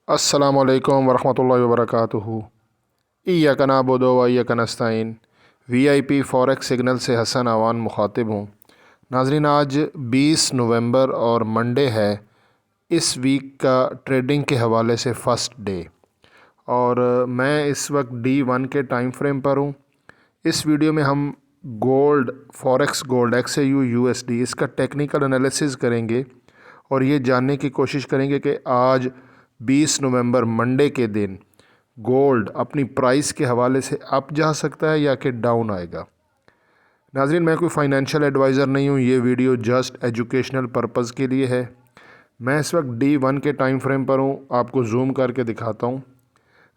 अस्सलामुअलैकुम वरहमतुल्लाहि वबरकातुहू। इय्याका नअबुदु व इय्याका नस्तईन। VIP फॉरेक्स सिग्नल से हसन आवान मुखातिब हूँ। नाज़रीन, आज 20 नवंबर और मंडे है। इस वीक का ट्रेडिंग के हवाले से फ़र्स्ट डे और मैं इस वक्त D1 के टाइम फ्रेम पर हूँ। इस वीडियो में हम gold, forex gold XAU USD इसका टेक्निकल एनालिसिस करेंगे और ये जानने की कोशिश करेंगे कि आज 20 नवंबर मंडे के दिन गोल्ड अपनी प्राइस के हवाले से अप जा सकता है या कि डाउन आएगा। नाज़रीन, मैं कोई फाइनेंशियल एडवाइज़र नहीं हूँ, ये वीडियो जस्ट एजुकेशनल पर्पज़ के लिए है। मैं इस वक्त D1 के टाइम फ्रेम पर हूँ, आपको जूम करके दिखाता हूँ।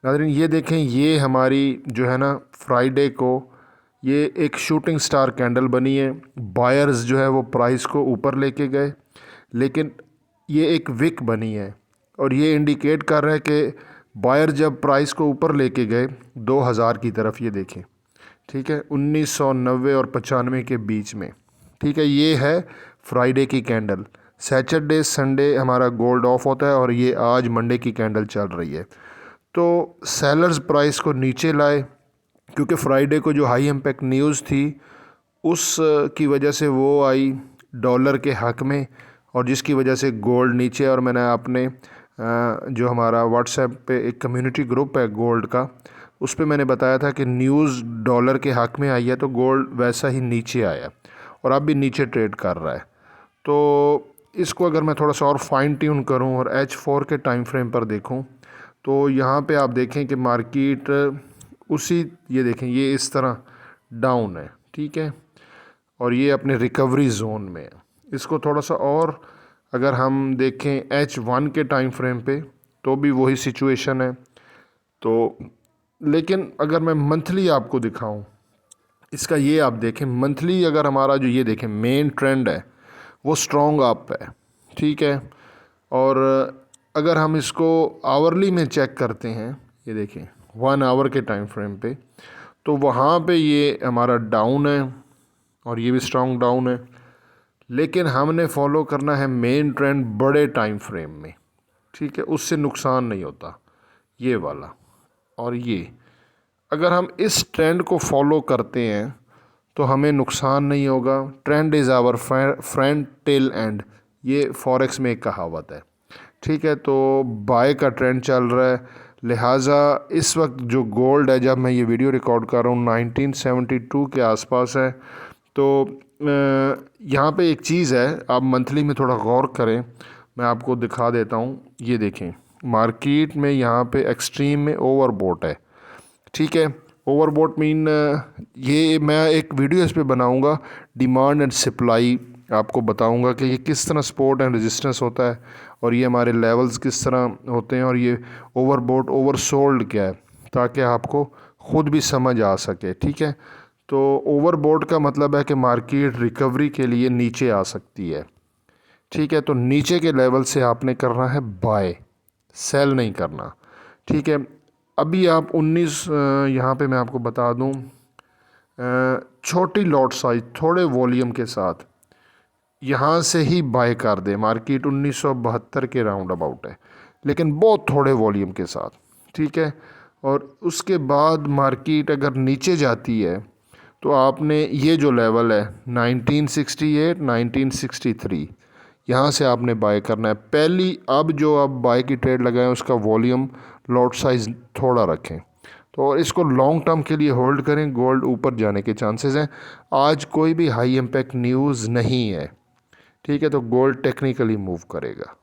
नाज़रीन, ये देखें, ये हमारी जो है ना फ्राइडे को ये एक शूटिंग स्टार कैंडल बनी है। बायर्स जो है वो प्राइस को ऊपर लेके गए, लेकिन ये एक विक बनी है और ये इंडिकेट कर रहा है कि बायर जब प्राइस को ऊपर लेके गए 2000 की तरफ, ये देखें, ठीक है, 1990 और 95 के बीच में, ठीक है। ये है फ्राइडे की कैंडल। सैटरडे संडे हमारा गोल्ड ऑफ होता है और ये आज मंडे की कैंडल चल रही है। तो सेलर्स प्राइस को नीचे लाए क्योंकि फ्राइडे को जो हाई इम्पैक्ट न्यूज़ थी उस की वजह से वो आई डॉलर के हक़ में और जिसकी वजह से गोल्ड नीचे। और मैंने अपने जो हमारा व्हाट्सएप पे एक कम्युनिटी ग्रुप है गोल्ड का, उस पे मैंने बताया था कि न्यूज़ डॉलर के हक़ में आई है तो गोल्ड वैसा ही नीचे आया और अब भी नीचे ट्रेड कर रहा है। तो इसको अगर मैं थोड़ा सा और फाइन ट्यून करूं और H4 के टाइम फ्रेम पर देखूं तो यहाँ पे आप देखें कि मार्केट उसी, ये देखें, ये इस तरह डाउन है, ठीक है, और ये अपने रिकवरी जोन में है। इसको थोड़ा सा और अगर हम देखें H1 के टाइम फ्रेम पे तो भी वही सिचुएशन है। तो लेकिन अगर मैं मंथली आपको दिखाऊं, इसका ये आप देखें, मंथली अगर हमारा जो ये देखें मेन ट्रेंड है वो स्ट्रॉन्ग अप है, ठीक है। और अगर हम इसको आवरली में चेक करते हैं, ये देखें 1 आवर के टाइम फ्रेम पे, तो वहाँ पे ये हमारा डाउन है और ये भी स्ट्रॉन्ग डाउन है। लेकिन हमने फॉलो करना है मेन ट्रेंड बड़े टाइम फ्रेम में, ठीक है, उससे नुकसान नहीं होता ये वाला। और ये अगर हम इस ट्रेंड को फॉलो करते हैं तो हमें नुकसान नहीं होगा। Trend is our friend till end, ये फॉरेक्स में एक कहावत है, ठीक है। तो बाय का ट्रेंड चल रहा है, लिहाजा इस वक्त जो गोल्ड है, जब मैं ये वीडियो रिकॉर्ड कर रहा हूँ 1972 के आसपास है। तो यहाँ पे एक चीज़ है, आप मंथली में थोड़ा गौर करें, मैं आपको दिखा देता हूँ। ये देखें, मार्केट में यहाँ पे एक्सट्रीम में ओवरबॉट है, ठीक है। ओवरबॉट मीन ये मैं एक वीडियो इस पे बनाऊँगा, डिमांड एंड सप्लाई, आपको बताऊँगा कि ये किस तरह सपोर्ट एंड रेजिस्टेंस होता है और ये हमारे लेवल्स किस तरह होते हैं और ये ओवरबॉट ओवरसोल्ड क्या है, ताकि आपको ख़ुद भी समझ आ सके, ठीक है। तो ओवरबॉट का मतलब है कि मार्केट रिकवरी के लिए नीचे आ सकती है, ठीक है। तो नीचे के लेवल से आपने करना है बाय, सेल नहीं करना, ठीक है। अभी आप 19 यहाँ पे मैं आपको बता दूँ, छोटी लॉट साइज थोड़े वॉल्यूम के साथ यहाँ से ही बाय कर दे। मार्केट 1972 के राउंड अबाउट है, लेकिन बहुत थोड़े वॉल्यूम के साथ, ठीक है। और उसके बाद मार्केट अगर नीचे जाती है तो आपने ये जो लेवल है 1968 1963, यहाँ से आपने बाय करना है पहली। अब जो आप बाय की ट्रेड लगाएं उसका वॉल्यूम लॉट साइज़ थोड़ा रखें तो इसको लॉन्ग टर्म के लिए होल्ड करें। गोल्ड ऊपर जाने के चांसेस हैं। आज कोई भी हाई इम्पैक्ट न्यूज़ नहीं है, ठीक है, तो गोल्ड टेक्निकली मूव करेगा।